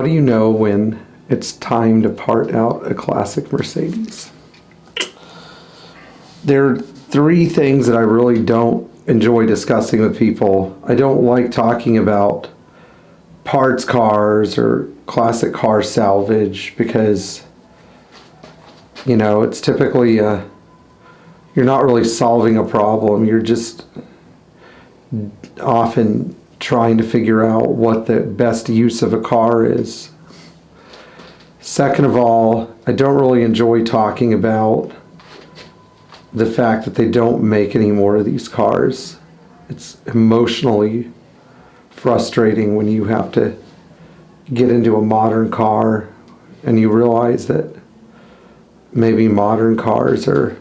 do you know when it's time to part out a classic Mercedes? There are three things that I really don't enjoy discussing with people. I don't like talking about parts cars or classic car salvage because, you know, it's typically you're not really solving a problem. You're just often trying to figure out what the best use of a car is. Second of all, I don't really enjoy talking about the fact that they don't make any more of these cars. It's emotionally frustrating when you have to get into a modern car and you realize that maybe modern cars are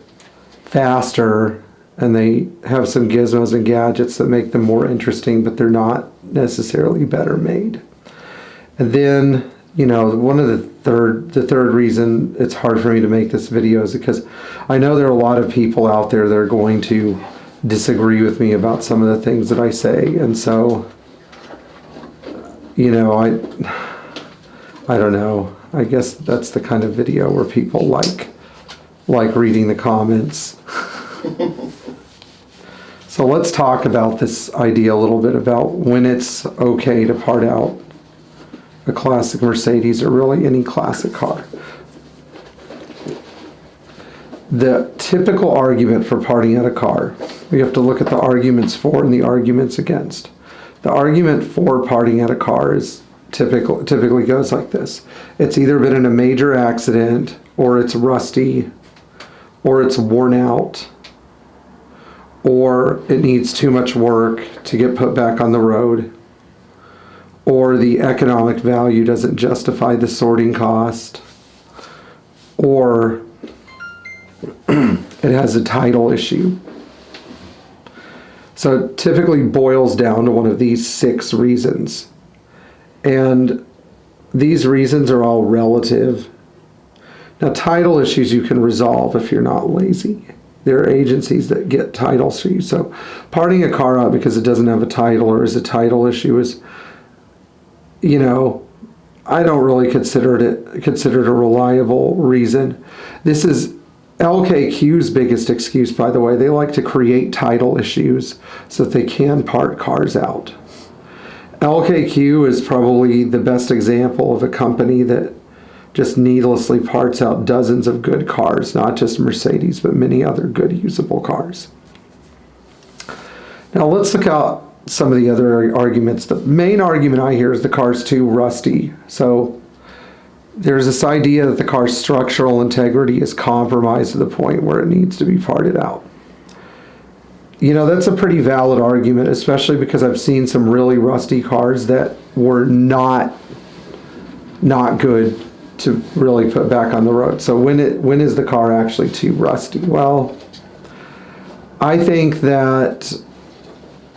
faster and they have some gizmos and gadgets that make them more interesting, but they're not necessarily better made. And then, you know, the third reason it's hard for me to make this video is because I know there are a lot of people out there that are going to disagree with me about some of the things that I say, and so, you know, I don't know. I guess that's the kind of video where people like reading the comments. So let's talk about this idea a little bit about when it's okay to part out a classic Mercedes or really any classic car. The typical argument for parting out a car, we have to look at the arguments for and the arguments against. The argument for parting out a car is typically goes like this. It's either been in a major accident, or it's rusty, or it's worn out, or it needs too much work to get put back on the road, or the economic value doesn't justify the sorting cost, or it has a title issue. So it typically boils down to one of these 6 reasons. And these reasons are all relative. Now, title issues you can resolve if you're not lazy. There are agencies that get titles for you. So parting a car out because it doesn't have a title or is a title issue is, you know, I don't really consider it a reliable reason. This is LKQ's biggest excuse, by the way. They like to create title issues so that they can part cars out. LKQ is probably the best example of a company that just needlessly parts out dozens of good cars, not just Mercedes, but many other good usable cars. Now let's look at some of the other arguments. The main argument I hear is the car's too rusty. So there's this idea that the car's structural integrity is compromised to the point where it needs to be parted out. You know, that's a pretty valid argument, especially because I've seen some really rusty cars that were not good to really put back on the road. So when is the car actually too rusty? Well, I think that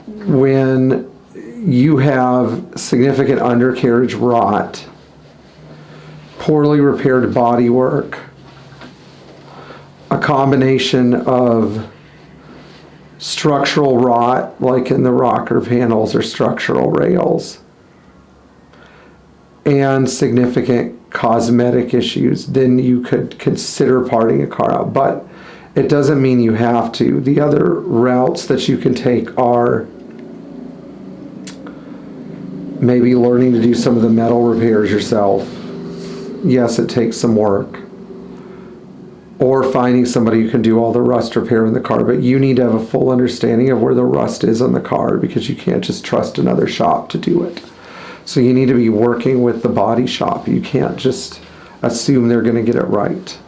when you have significant undercarriage rot, poorly repaired bodywork, a combination of structural rot, like in the rocker panels or structural rails, and significant cosmetic issues, then you could consider parting a car out. But it doesn't mean you have to. The other routes that you can take are maybe learning to do some of the metal repairs yourself. Yes, it takes some work. Or finding somebody who can do all the rust repair in the car, but you need to have a full understanding of where the rust is on the car, because you can't just trust another shop to do it. So you need to be working with the body shop. You can't just assume they're going to get it right.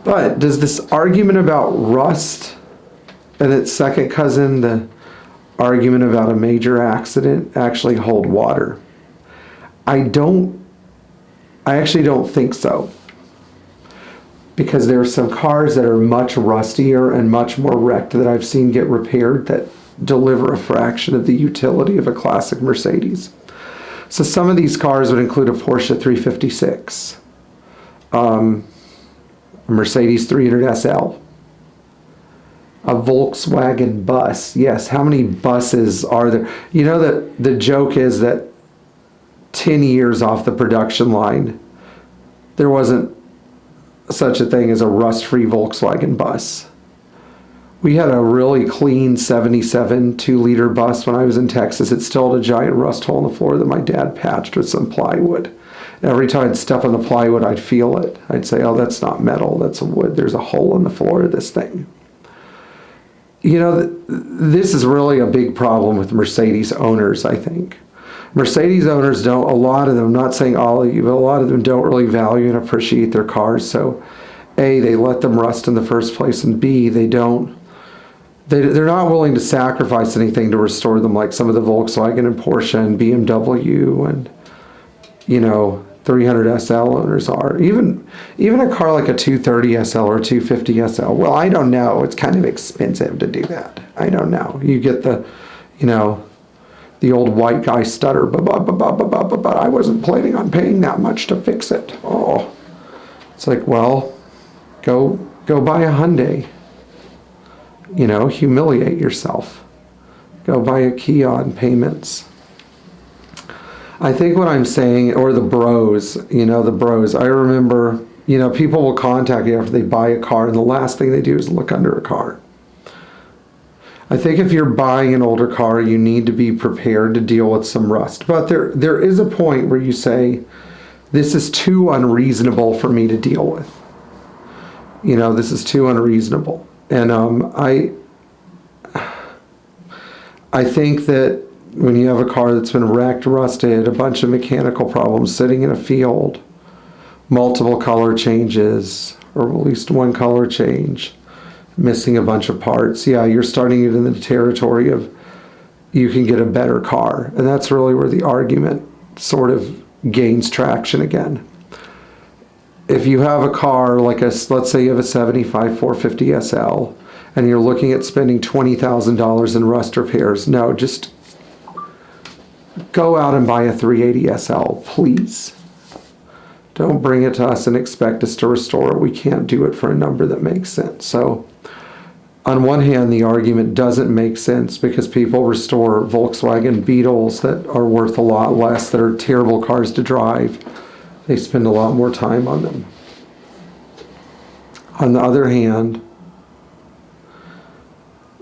But does this argument about rust and its second cousin, the argument about a major accident, actually hold water? I actually don't think so. Because there are some cars that are much rustier and much more wrecked that I've seen get repaired that deliver a fraction of the utility of a classic Mercedes. So some of these cars would include a Porsche 356, a Mercedes 300 SL, a Volkswagen bus. Yes, how many buses are there? You know that the joke is that 10 years off the production line, there wasn't such a thing as a rust-free Volkswagen bus. We had a really clean 77 2-liter bus when I was in Texas. It still had a giant rust hole in the floor that my dad patched with some plywood. Every time I'd step on the plywood, I'd feel it. I'd say, oh, that's not metal, that's a wood. There's a hole in the floor of this thing. You know, this is really a big problem with Mercedes owners, I think. Mercedes owners don't, a lot of them, I'm not saying all of you, but a lot of them don't really value and appreciate their cars. So, A, they let them rust in the first place, and B, they're not willing to sacrifice anything to restore them, like some of the Volkswagen and Porsche and BMW and, you know, 300 SL owners are. Even a car like a 230 SL or 250 SL, well, I don't know. It's kind of expensive to do that. I don't know. You get the, you know, the old white guy stutter, but I wasn't planning on paying that much to fix it. Oh, it's like, well, go buy a Hyundai. You know, humiliate yourself. Go buy a Kia on payments. I think what I'm saying, or the bros, you know, the bros, I remember, you know, people will contact you after they buy a car, and the last thing they do is look under a car. I think if you're buying an older car, you need to be prepared to deal with some rust. But there is a point where you say, this is too unreasonable for me to deal with. You know, this is too unreasonable. And I think that when you have a car that's been wrecked, rusted, a bunch of mechanical problems, sitting in a field, multiple color changes, or at least one color change, missing a bunch of parts, yeah, you're starting it in the territory of you can get a better car. And that's really where the argument sort of gains traction again. If you have a car like let's say you have a 75 450 SL, and you're looking at spending $20,000 in rust repairs, no, just go out and buy a 380 SL, please. Don't bring it to us and expect us to restore it. We can't do it for a number that makes sense. So, on one hand, the argument doesn't make sense because people restore Volkswagen Beetles that are worth a lot less, that are terrible cars to drive. They spend a lot more time on them. On the other hand,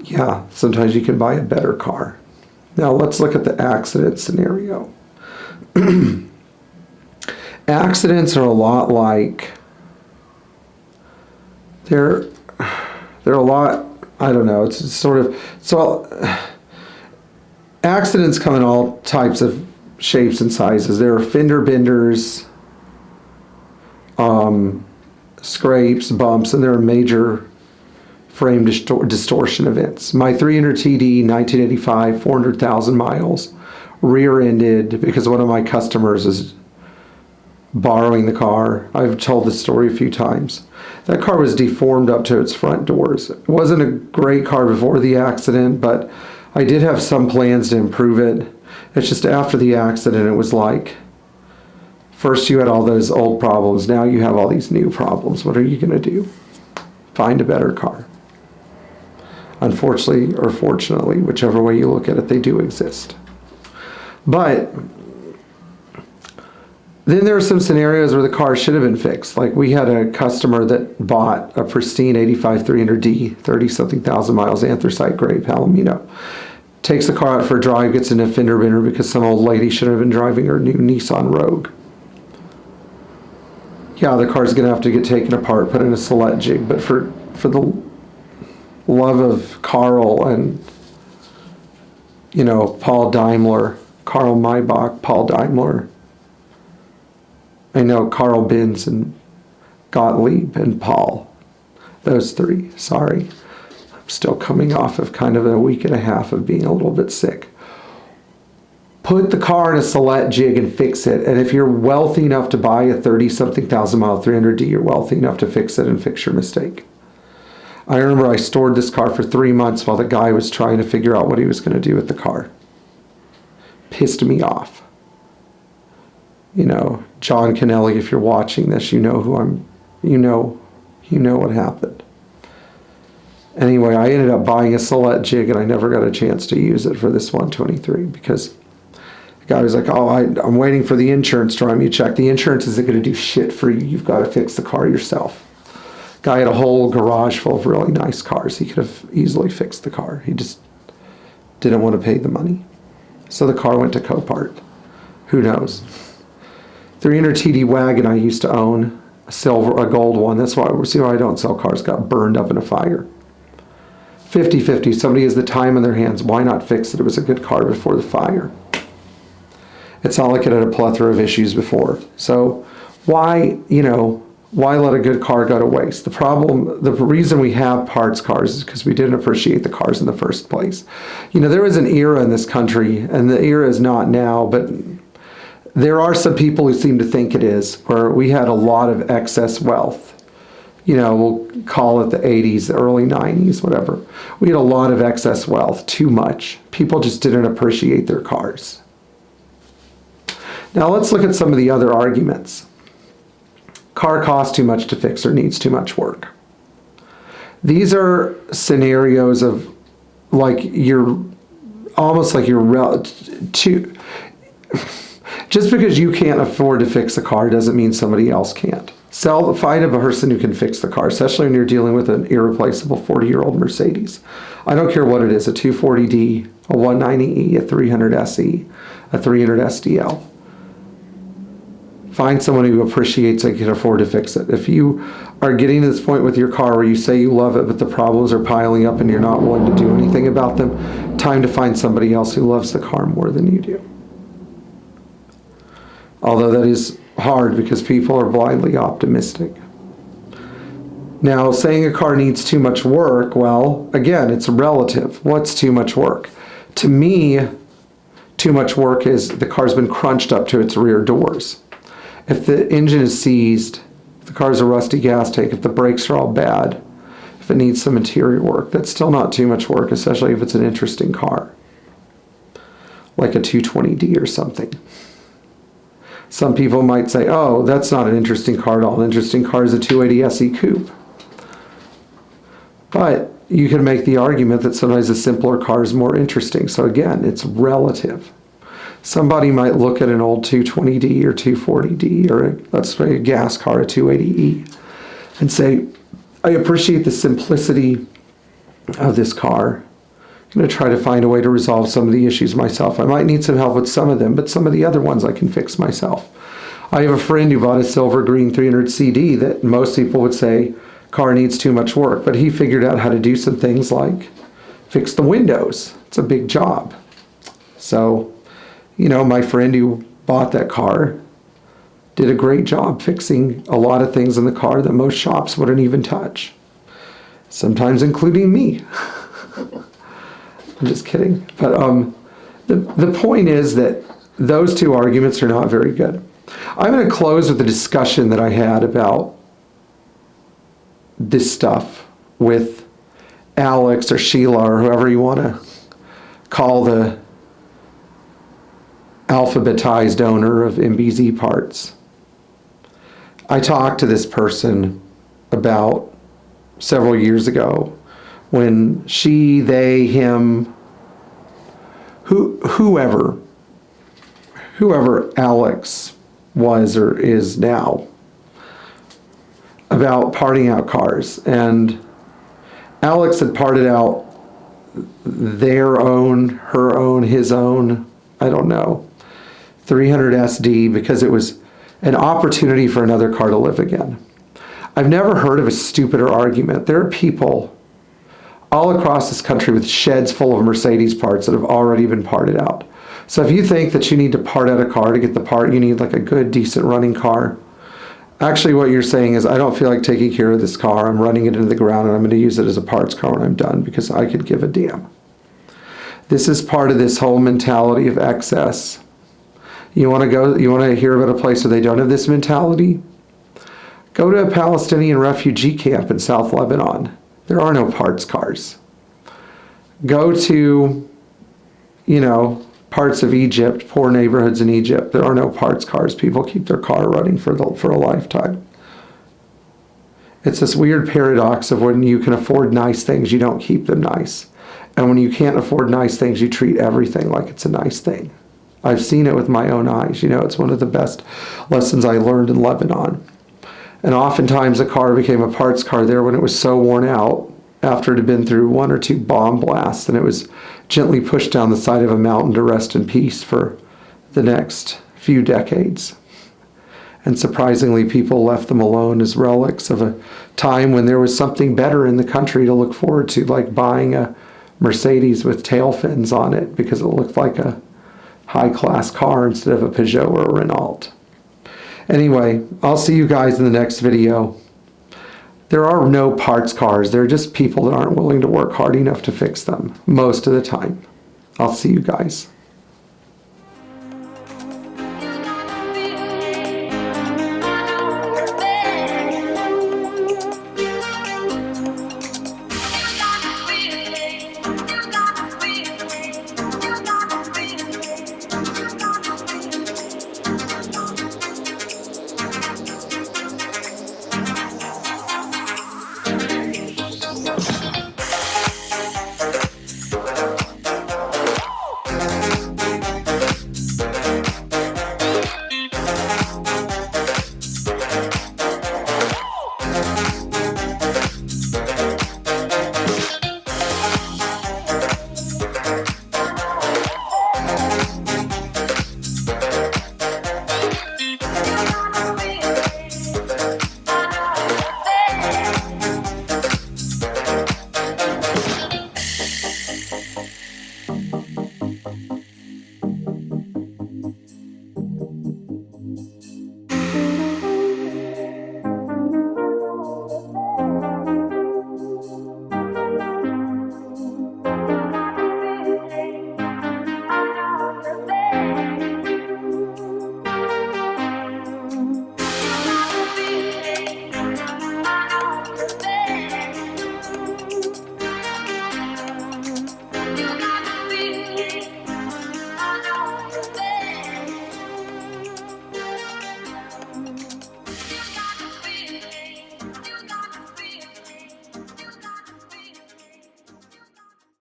yeah, sometimes you can buy a better car. Now let's look at the accident scenario. Accidents are a lot like, they're a lot, I don't know, it's sort of, so accidents come in all types of shapes and sizes. There are fender benders, scrapes, bumps, and there are major frame distortion events. My 300 TD, 1985, 400,000 miles, rear-ended because one of my customers is borrowing the car. I've told this story a few times. That car was deformed up to its front doors. It wasn't a great car before the accident, but I did have some plans to improve it. It's just after the accident, it was like, first you had all those old problems, now you have all these new problems. What are you going to do? Find a better car. Unfortunately, or fortunately, whichever way you look at it, they do exist. But then there are some scenarios where the car should have been fixed. Like we had a customer that bought a pristine 85 300D, 30-something thousand miles, anthracite gray Palomino. Takes the car out for a drive, gets in a fender bender because some old lady should have been driving her new Nissan Rogue. Yeah, the car's going to have to get taken apart, put in a select jig, but for the love of Carl and, you know, Paul Daimler, Karl Maybach, Paul Daimler, I know Carl Benz and Gottlieb and Paul, those three, sorry. I'm still coming off of kind of a week and a half of being a little bit sick. Put the car in a select jig and fix it. And if you're wealthy enough to buy a 30-something thousand mile 300D, you're wealthy enough to fix it and fix your mistake. I remember I stored this car for 3 months while the guy was trying to figure out what he was going to do with the car. Pissed me off. You know, John Kennelly, if you're watching this, you know who I'm, you know what happened. Anyway, I ended up buying a select jig and I never got a chance to use it for this 123 because The guy was like, oh, I'm waiting for the insurance to write me a check. The insurance isn't going to do shit for you. You've got to fix the car yourself. Guy had a whole garage full of really nice cars. He could have easily fixed the car. He just didn't want to pay the money. So the car went to Copart. Who knows? 300 TD wagon I used to own, a gold one. That's why I don't sell cars. Got burned up in a fire. 50-50. Somebody has the time in their hands. Why not fix it? It was a good car before the fire. It's not like it had a plethora of issues before. So why let a good car go to waste? The reason we have parts cars is because we didn't appreciate the cars in the first place. There was an era in this country, and the era is not now, but there are some people who seem to think it is, where we had a lot of excess wealth. We'll call it the 80s, the early 90s, whatever. We had a lot of excess wealth, too much. People just didn't appreciate their cars. Now let's look at some of the other arguments. Car costs too much to fix or needs too much work. These are scenarios of just because you can't afford to fix a car doesn't mean somebody else can't. Find a person who can fix the car, especially when you're dealing with an irreplaceable 40-year-old Mercedes. I don't care what it is, a 240D, a 190E, a 300 SE, a 300 SDL. Find someone who appreciates it and can afford to fix it. If you are getting to this point with your car where you say you love it, but the problems are piling up and you're not willing to do anything about them, time to find somebody else who loves the car more than you do. Although that is hard because people are blindly optimistic. Now, saying a car needs too much work, well, again, it's relative. What's too much work? To me, too much work is the car's been crunched up to its rear doors. If the engine is seized, if the car's a rusty gas tank, if the brakes are all bad, if it needs some interior work, that's still not too much work, especially if it's an interesting car, like a 220D or something. Some people might say, oh, that's not an interesting car at all. An interesting car is a 280 SE Coupe. But you can make the argument that sometimes a simpler car is more interesting. So again, it's relative. Somebody might look at an old 220D or 240D or let's say a gas car, a 280E, and say, I appreciate the simplicity of this car. I'm going to try to find a way to resolve some of the issues myself. I might need some help with some of them, but some of the other ones I can fix myself. I have a friend who bought a silver green 300 CD that most people would say car needs too much work, but he figured out how to do some things like fix the windows. It's a big job. So, my friend who bought that car did a great job fixing a lot of things in the car that most shops wouldn't even touch. Sometimes including me. I'm just kidding. But the point is that those two arguments are not very good. I'm going to close with a discussion that I had about this stuff with Alex or Sheila or whoever you want to call the alphabetized owner of MBZ Parts. I talked to this person about several years ago when she, they, him, whoever Alex was or is now, about parting out cars. And Alex had parted out their own, her own, his own, I don't know, 300 SD because it was an opportunity for another car to live again. I've never heard of a stupider argument. There are people all across this country with sheds full of Mercedes parts that have already been parted out. So if you think that you need to part out a car to get the part, you need like a good, decent running car. Actually, what you're saying is, I don't feel like taking care of this car. I'm running it into the ground and I'm going to use it as a parts car when I'm done because I could give a damn. This is part of this whole mentality of excess. You want to hear about a place where they don't have this mentality? Go to a Palestinian refugee camp in South Lebanon. There are no parts cars. Go to, parts of Egypt, poor neighborhoods in Egypt. There are no parts cars. People keep their car running for a lifetime. It's this weird paradox of when you can afford nice things, you don't keep them nice. And when you can't afford nice things, you treat everything like it's a nice thing. I've seen it with my own eyes. You know, it's one of the best lessons I learned in Lebanon. And oftentimes a car became a parts car there when it was so worn out after it had been through 1 or 2 bomb blasts, and it was gently pushed down the side of a mountain to rest in peace for the next few decades. And surprisingly, people left them alone as relics of a time when there was something better in the country to look forward to, like buying a Mercedes with tail fins on it because it looked like a high-class car instead of a Peugeot or a Renault. Anyway, I'll see you guys in the next video. There are no parts cars. They're just people that aren't willing to work hard enough to fix them most of the time. I'll see you guys.